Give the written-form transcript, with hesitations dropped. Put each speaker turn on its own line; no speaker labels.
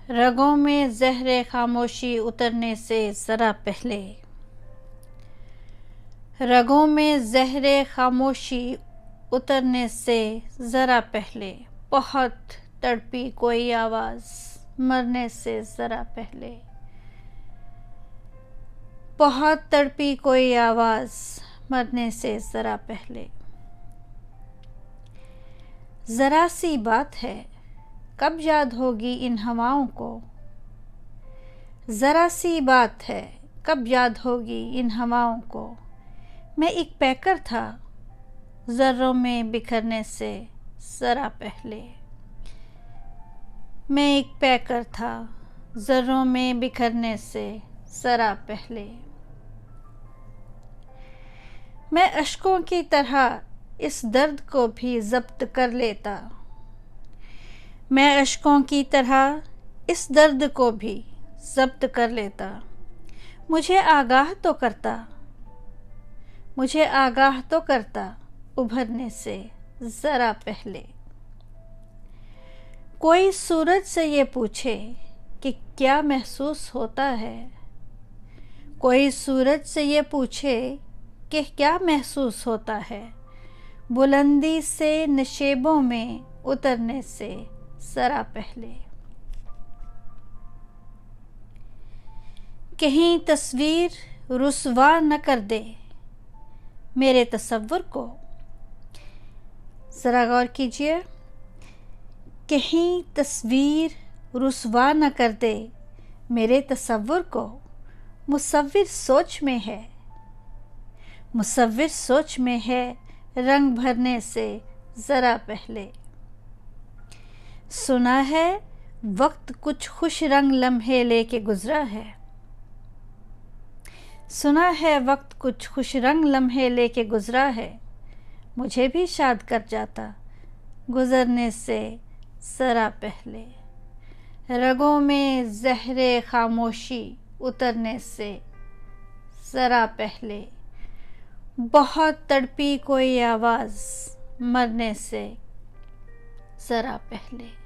रगों में ज़हरे खामोशी उतरने से ज़रा पहले, रगों में ज़हरे खामोशी उतरने से ज़रा पहले, बहुत तड़पी कोई आवाज़ मरने से ज़रा पहले, बहुत तड़पी कोई आवाज़ मरने से ज़रा पहले। ज़रा सी बात है कब याद होगी इन हवाओं को, ज़रा सी बात है कब याद होगी इन हवाओं को। मैं एक पैकर था ज़र्रों में बिखरने से ज़रा पहले, मैं एक पैकर था ज़र्रों में बिखरने से ज़रा पहले। मैं अश्कों की तरह इस दर्द को भी ज़ब्त कर लेता, मैं अश्कों की तरह इस दर्द को भी ज़ब्त कर लेता। मुझे आगाह तो करता, मुझे आगाह तो करता उभरने से ज़रा पहले। कोई सूरज से ये पूछे कि क्या महसूस होता है, कोई सूरज से ये पूछे कि क्या महसूस होता है, बुलंदी से नशेबों में उतरने से ज़रा पहले। कहीं तस्वीर रुसवा न कर दे मेरे तसव्वुर को, ज़रा गौर कीजिए, कहीं तस्वीर रुसवा न कर दे मेरे तसव्वुर को। मुसव्विर सोच में है, मुसव्विर सोच में है रंग भरने से ज़रा पहले। सुना है वक्त कुछ खुश रंग लम्हे लेके गुज़रा है, सुना है वक्त कुछ खुश रंग लम्हे लेके गुज़रा है। मुझे भी शाद कर जाता गुज़रने से ज़रा पहले, रगों में ज़हरे खामोशी उतरने से ज़रा पहले, बहुत तड़पी कोई आवाज़ मरने से ज़रा पहले।